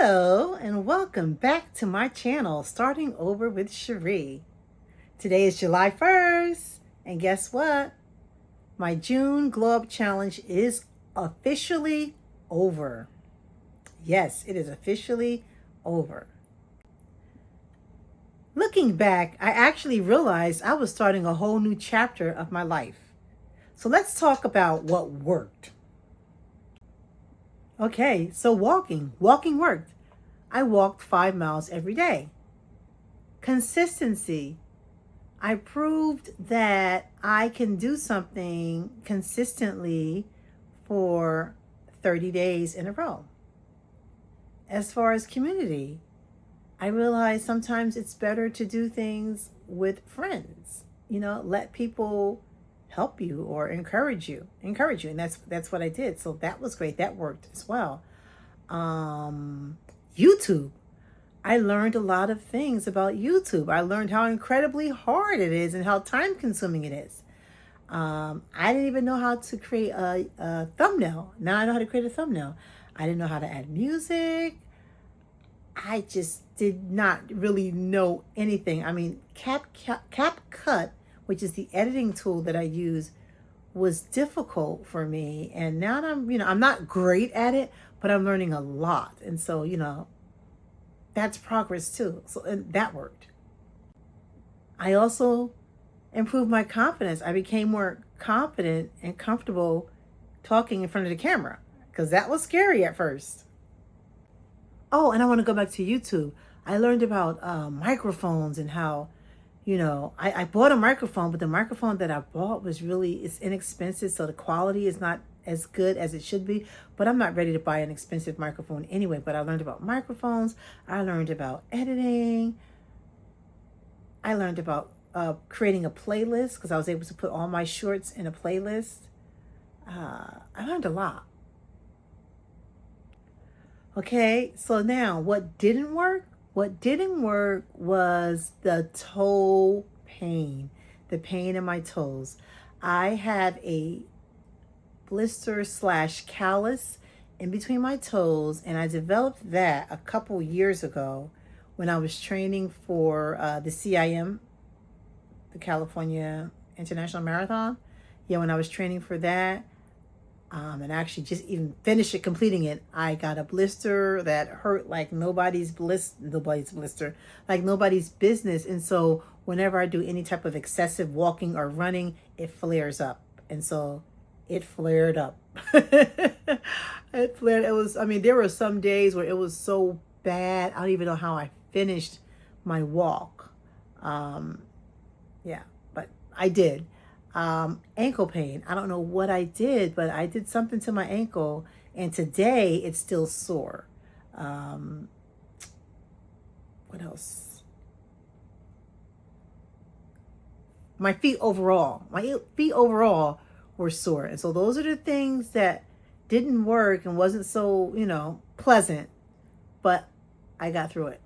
Hello and welcome back to my channel, Starting Over with Cheri. Today is July 1st, and guess what? My June Glow Up Challenge is officially over. Yes, it is officially over. Looking back, I actually realized I was starting a whole new chapter of my life. So let's talk about what worked. Okay, so walking worked. I walked 5 miles every day. Consistency. I proved that I can do something consistently for 30 days in a row. As far as community, I realized sometimes it's better to do things with friends. Let people help you or encourage you, and that's what I did. So that was great. That worked as well. YouTube. I learned a lot of things about YouTube. I learned how incredibly hard it is and how time consuming it is. I didn't even know how to create a thumbnail. Now I know how to create a thumbnail. I didn't know how to add music. I just did not really know anything. I mean, CapCut, which is the editing tool that I use, was difficult for me. And now I'm not great at it, but I'm learning a lot. And so, that's progress too. So and that worked. I also improved my confidence. I became more confident and comfortable talking in front of the camera because that was scary at first. Oh, and I want to go back to YouTube. I learned about microphones and how, I bought a microphone, but the microphone that I bought it's inexpensive. So the quality is not as good as it should be, but I'm not ready to buy an expensive microphone anyway. But I learned about microphones. I learned about editing. I learned about creating a playlist because I was able to put all my shorts in a playlist. I learned a lot. Okay, so now what didn't work? What didn't work was the toe pain, the pain in my toes. I have a blister / callus in between my toes, and I developed that a couple years ago when I was training for the CIM, the California International Marathon. Yeah, when I was training for that, and actually just even finished it, completing it, I got a blister that hurt like nobody's blister, like nobody's business. And so whenever I do any type of excessive walking or running, it flares up. And so it flared up. It flared. There were some days where it was so bad, I don't even know how I finished my walk. Yeah, but I did. Ankle pain. I don't know what I did, but I did something to my ankle, and today it's still sore. What else? My feet overall. Were sore. And so those are the things that didn't work and wasn't so, pleasant, but I got through it.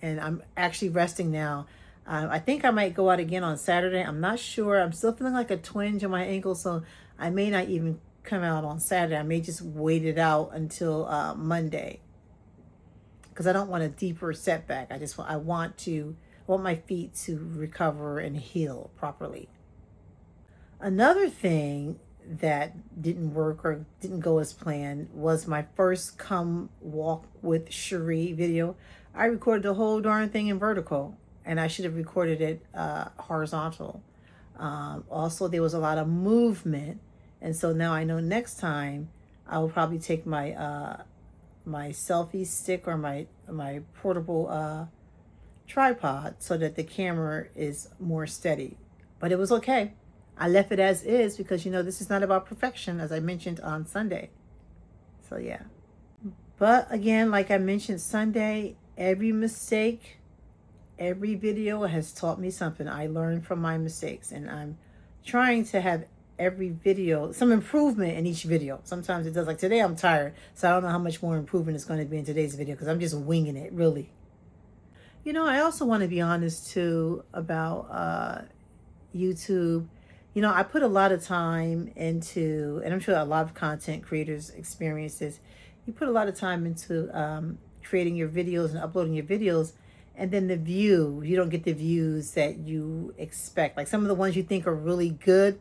And I'm actually resting now. I think I might go out again on Saturday. I'm not sure. I'm still feeling like a twinge on my ankle, so I may not even come out on Saturday. I may just wait it out until Monday because I don't want a deeper setback. I want my feet to recover and heal properly. Another thing that didn't work or didn't go as planned was my first Come Walk with Cheri video. I recorded the whole darn thing in vertical, and I should have recorded it horizontal. Also, there was a lot of movement, and so now I know next time I will probably take my my selfie stick or my portable tripod so that the camera is more steady. But it was okay. I left it as is because this is not about perfection, as I mentioned on Sunday. So yeah. But again, like I mentioned Sunday, every mistake, every video has taught me something. I learned from my mistakes, and I'm trying to have every video, some improvement in each video. Sometimes it does. Like today I'm tired, so I don't know how much more improvement is going to be in today's video because I'm just winging it, really. I also want to be honest too about YouTube. I put a lot of time into, and I'm sure a lot of content creators experience this, you put a lot of time into creating your videos and uploading your videos, and then you don't get the views that you expect. Like some of the ones you think are really good,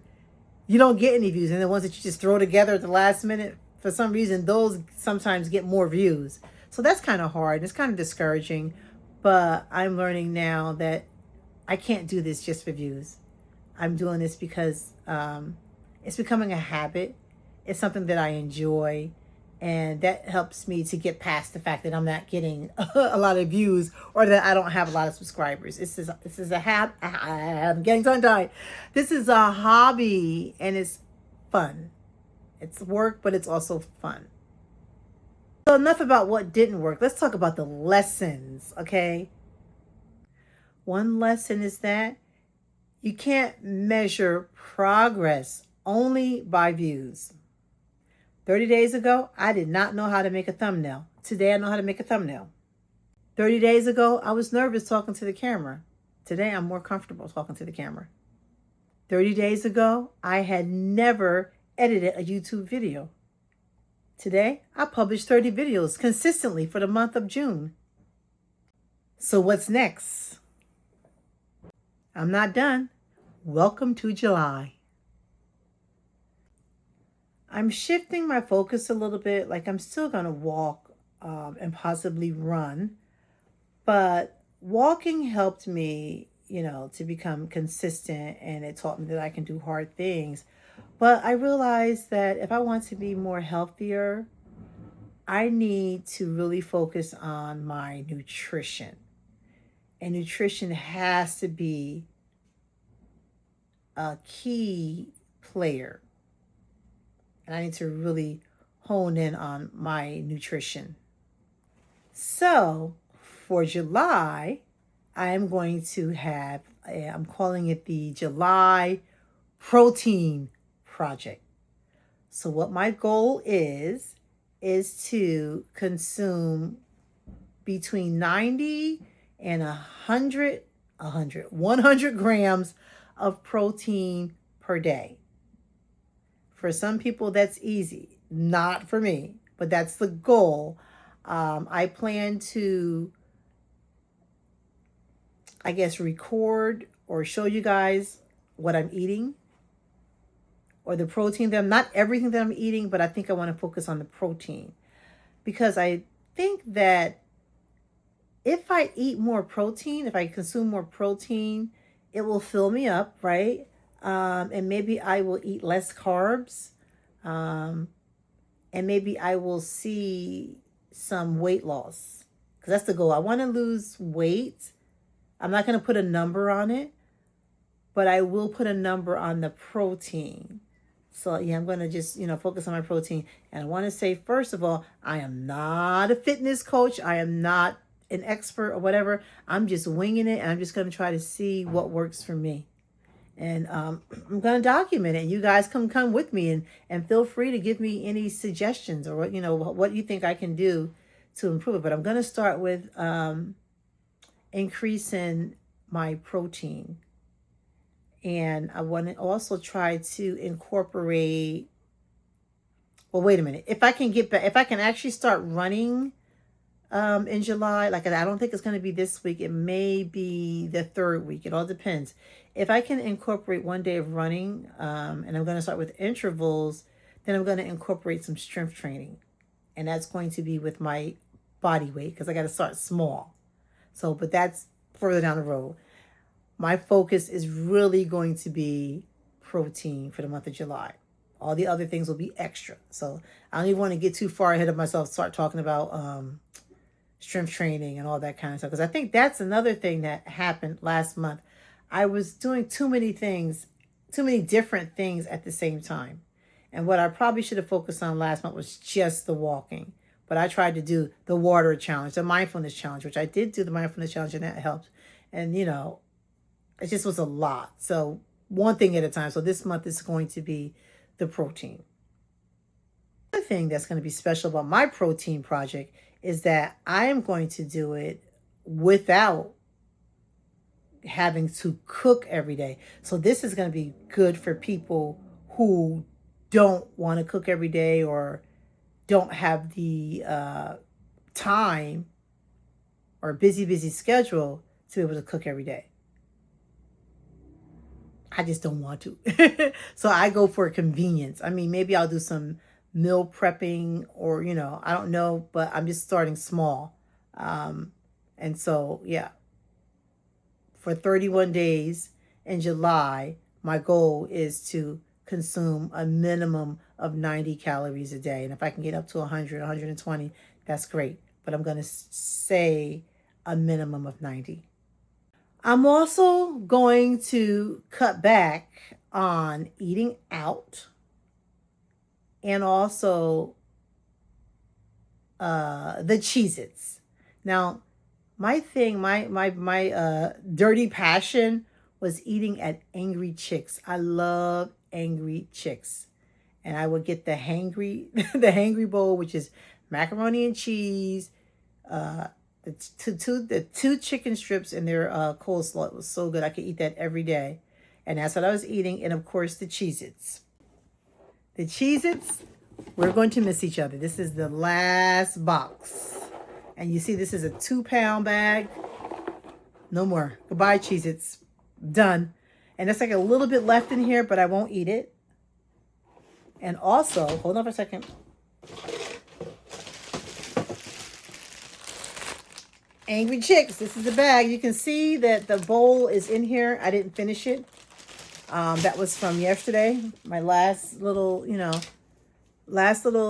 you don't get any views. And the ones that you just throw together at the last minute, for some reason, those sometimes get more views. So that's kind of hard. It's kind of discouraging. But I'm learning now that I can't do this just for views. I'm doing this because it's becoming a habit. It's something that I enjoy. And that helps me to get past the fact that I'm not getting a lot of views or that I don't have a lot of subscribers. This is a habit. I'm getting tongue-tied. This is a hobby and it's fun. It's work, but it's also fun. So enough about what didn't work. Let's talk about the lessons, okay? One lesson is that you can't measure progress only by views. 30 days ago, I did not know how to make a thumbnail. Today, I know how to make a thumbnail. 30 days ago, I was nervous talking to the camera. Today, I'm more comfortable talking to the camera. 30 days ago, I had never edited a YouTube video. Today, I published 30 videos consistently for the month of June. So what's next? I'm not done. Welcome to July. I'm shifting my focus a little bit. Like I'm still going to walk and possibly run. But walking helped me, to become consistent, and it taught me that I can do hard things. But I realized that if I want to be more healthier, I need to really focus on my nutrition. And nutrition has to be a key player. And I need to really hone in on my nutrition. So for July, I am going to have, I'm calling it the July Protein Project. So what my goal is to consume between 90 and 100 grams of protein per day. For some people, that's easy. Not for me, but that's the goal. I plan to, record or show you guys what I'm eating or the protein that not everything that I'm eating, but I think I want to focus on the protein because I think that if I eat more protein, if I consume more protein, it will fill me up, right? And maybe I will eat less carbs. And maybe I will see some weight loss. Because that's the goal. I want to lose weight. I'm not going to put a number on it. But I will put a number on the protein. So, I'm going to just, focus on my protein. And I want to say, first of all, I am not a fitness coach. I am not an expert or whatever. I'm just winging it. And I'm just going to try to see what works for me. And I'm going to document it. You guys come with me and feel free to give me any suggestions or what you think I can do to improve it. But I'm going to start with increasing my protein. And I want to also try to incorporate, well, wait a minute. If I can actually start running in July, like I don't think it's going to be this week. It may be the third week. It all depends. If I can incorporate one day of running, and I'm going to start with intervals, then I'm going to incorporate some strength training. And that's going to be with my body weight because I got to start small. So, but that's further down the road. My focus is really going to be protein for the month of July. All the other things will be extra. So I don't even want to get too far ahead of myself, start talking about strength training and all that kind of stuff. Because I think that's another thing that happened last month. I was doing too many different things at the same time. And what I probably should have focused on last month was just the walking. But I tried to do the water challenge, the mindfulness challenge, which I did do the mindfulness challenge and that helped. And, it just was a lot. So one thing at a time. So this month is going to be the protein. The thing that's going to be special about my protein project is that I am going to do it without having to cook every day. So this is going to be good for people who don't want to cook every day or don't have the time or a busy schedule to be able to cook every day. I just don't want to. So I go for convenience. I mean, maybe I'll do some meal prepping or, I don't know, but I'm just starting small. And so, yeah, for 31 days in July, my goal is to consume a minimum of 90 calories a day. And if I can get up to 100, 120, that's great. But I'm going to say a minimum of 90. I'm also going to cut back on eating out and also the Cheez-Its. Now, my thing, my dirty passion was eating at Angry Chicks. I love Angry Chicks. And I would get the hangry bowl, which is macaroni and cheese, the two chicken strips and their coleslaw. It was so good. I could eat that every day. And that's what I was eating. And of course, the Cheez-Its. The Cheez-Its, we're going to miss each other. This is the last box. And you see, this is a 2-pound bag. No more. Goodbye, Cheez-Its. Done. And there's like a little bit left in here, but I won't eat it. And also, hold on for a second. Angry Chicks. This is the bag. You can see that the bowl is in here. I didn't finish it. That was from yesterday. My last little,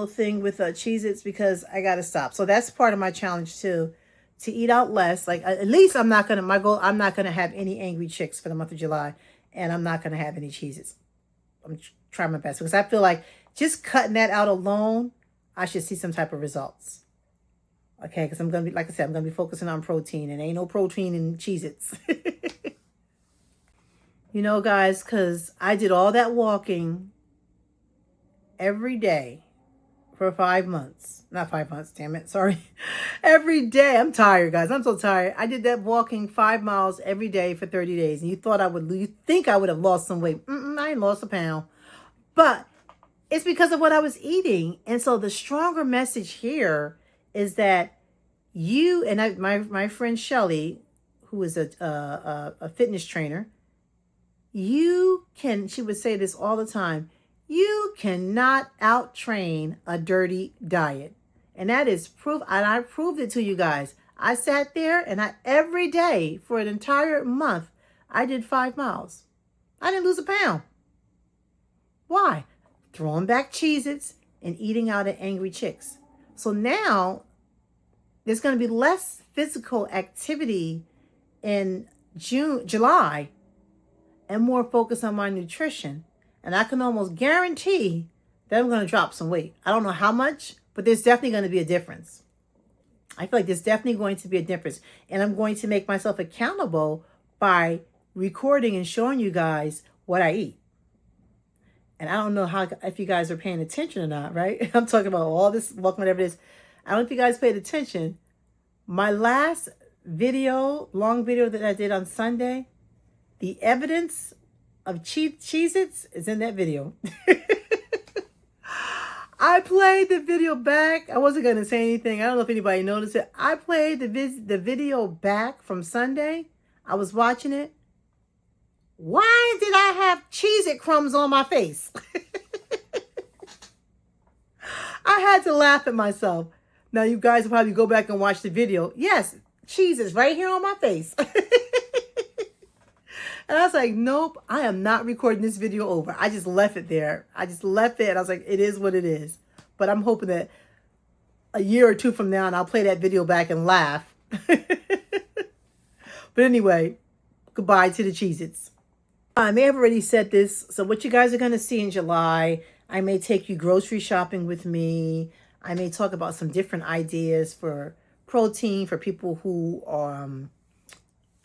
thing with Cheez-Its because I got to stop. So that's part of my challenge too, to eat out less. Like at least I'm not going to have any Angry Chicks for the month of July, and I'm not going to have any Cheez-Its. I'm trying my best because I feel like just cutting that out alone, I should see some type of results. Okay, because I'm going to be, like I said, I'm going to be focusing on protein, and ain't no protein in Cheez-Its. Guys, because I did all that walking every day for 5 months. Not 5 months, damn it. Sorry. Every day. I'm tired, guys. I'm so tired. I did that walking 5 miles every day for 30 days. And you think I would have lost some weight. I ain't lost a pound. But it's because of what I was eating. And so the stronger message here is that you and my friend Shelly, who is a fitness trainer, she would say this all the time, you cannot out-train a dirty diet. And that is proof, and I proved it to you guys. I sat there and every day for an entire month, I did 5 miles. I didn't lose a pound. Why? Throwing back Cheez-Its and eating out at Angry Chicks. So now there's going to be less physical activity in July and more focus on my nutrition. And I can almost guarantee that I'm going to drop some weight. I don't know how much, but there's definitely going to be a difference. I feel like there's definitely going to be a difference. And I'm going to make myself accountable by recording and showing you guys what I eat. And I don't know if you guys are paying attention or not, right? I'm talking about all this, whatever it is. I don't know if you guys paid attention. My last long video that I did on Sunday, the evidence of Cheez-Its is in that video. I played the video back. I wasn't going to say anything. I don't know if anybody noticed it. I played the video back from Sunday. I was watching it. Why did I have Cheez-It crumbs on my face? I had to laugh at myself. Now, you guys will probably go back and watch the video. Yes, Cheez-Its right here on my face. And I was like, nope, I am not recording this video over. I just left it there. I just left it. And I was like, it is what it is. But I'm hoping that a year or two from now, and I'll play that video back and laugh. But anyway, goodbye to the Cheez-Its. I may have already said this. So what you guys are going to see in July, I may take you grocery shopping with me. I may talk about some different ideas for protein for people who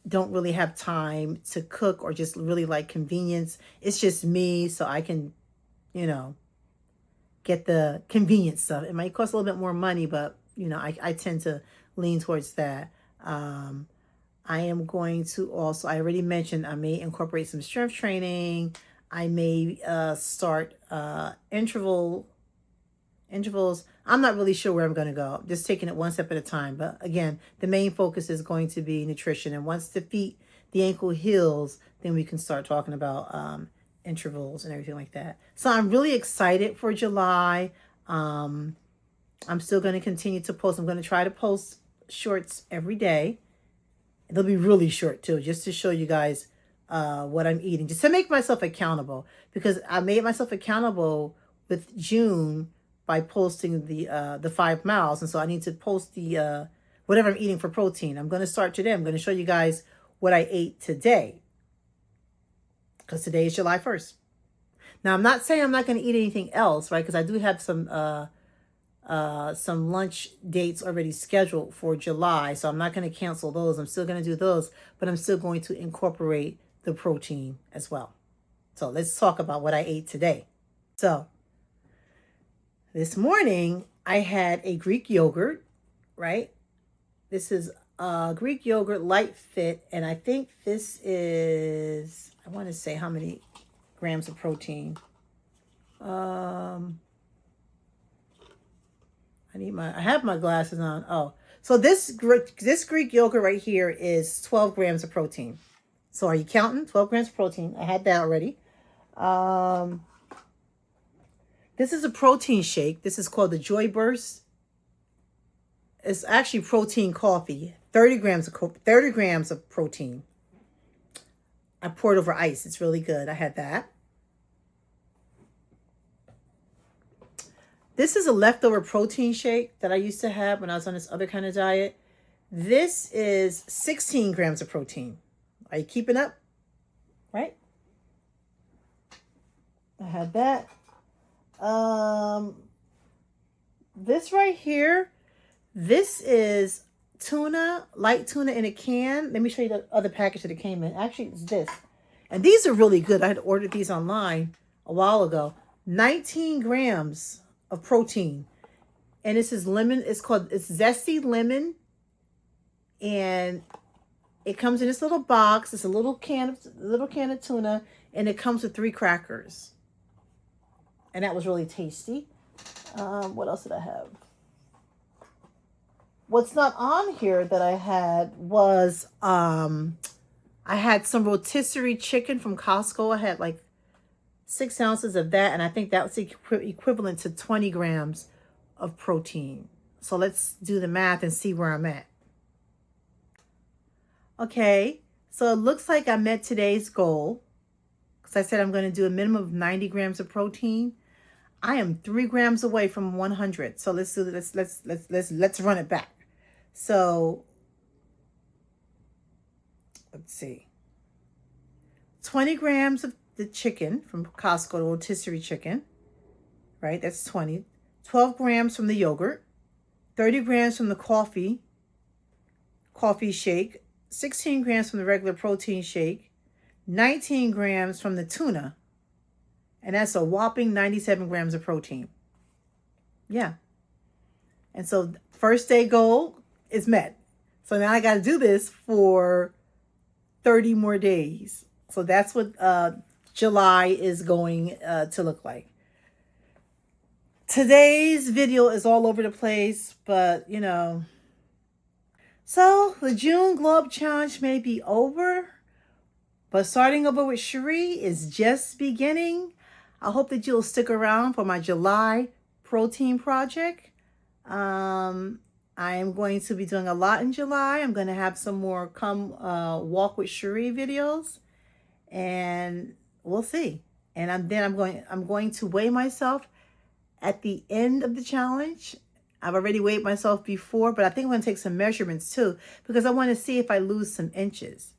don't really have time to cook or just really like convenience. It's just me, so I can, get the convenience stuff. It might cost a little bit more money, but, I tend to lean towards that. I am going to also, I already mentioned, I may incorporate some strength training. I may start intervals I'm not really sure where I'm going to go. I'm just taking it one step at a time. But again, the main focus is going to be nutrition. And once the ankle heals, then we can start talking about intervals and everything like that. So I'm really excited for July. I'm still going to continue to post. I'm going to try to post shorts every day. They'll be really short too, just to show you guys what I'm eating, just to make myself accountable, because I made myself accountable with June by posting the 5 miles. And so I need to post the whatever I'm eating for protein. I'm going to start today. I'm going to show you guys what I ate today, because today is July 1st. Now, I'm not saying I'm not going to eat anything else, right? Because I do have some lunch dates already scheduled for July. So I'm not going to cancel those. I'm still going to do those, but I'm still going to incorporate the protein as well. So let's talk about what I ate today. So this morning I had a Greek yogurt, right? This is a Greek yogurt light fit. And I think this is, I want to say how many grams of protein. I have my glasses on. Oh, so this Greek yogurt right here is 12 grams of protein. So are you counting? 12 grams of protein. I had that already. This is a protein shake. This is called the Joy Burst. It's actually protein coffee. 30 grams of protein. I poured over ice. It's really good. I had that. This is a leftover protein shake that I used to have when I was on this other kind of diet. This is 16 grams of protein. Are you keeping up? Right? I had that. This right here, this is tuna, light tuna in a can. Let me show you the other package that it came in. Actually, it's this. And these are really good. I had ordered these online a while ago. 19 grams of protein, and this is lemon. It's zesty lemon, and it comes in this little box. It's a little can of tuna, and it comes with 3 crackers, and that was really tasty. What else did I have? What's not on here that I had was I had some rotisserie chicken from Costco. I had like 6 ounces of that, and I think that was equivalent to 20 grams of protein. So let's do the math and see where I'm at. Okay, so it looks like I met today's goal, because I said I'm going to do a minimum of 90 grams of protein. I am 3 grams away from 100. So let's do this. Let's run it back. So let's see. 20 grams of the chicken from Costco, the rotisserie chicken, right? That's 20. 12 grams from the yogurt, 30 grams from the coffee shake, 16 grams from the regular protein shake, 19 grams from the tuna, and that's a whopping 97 grams of protein. Yeah. And so first day goal is met. So now I got to do this for 30 more days. So that's what July is going to look like. Today's video is all over the place, but you know. So the June Glow Up Challenge may be over, but starting over with Cheri is just beginning. I hope that you'll stick around for my July protein project. I am going to be doing a lot in July. I'm going to have some more come walk with Cheri videos, and we'll see. And I'm going to weigh myself at the end of the challenge. I've already weighed myself before, but I think I'm going to take some measurements too, because I want to see if I lose some inches.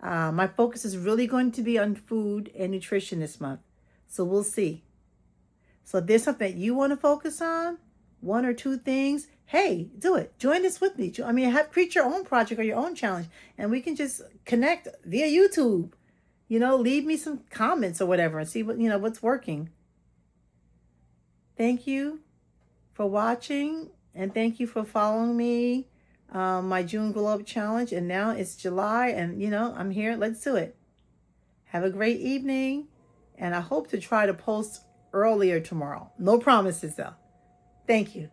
My focus is really going to be on food and nutrition this month. So we'll see. So if there's something that you want to focus on, 1 or 2 things, hey, do it. Join this with me. I mean, create your own project or your own challenge, and we can just connect via YouTube. You know, leave me some comments or whatever and see what's working. Thank you for watching, and thank you for following me, my June Glow Up Challenge. And now it's July, and I'm here. Let's do it. Have a great evening, and I hope to try to post earlier tomorrow. No promises though. Thank you.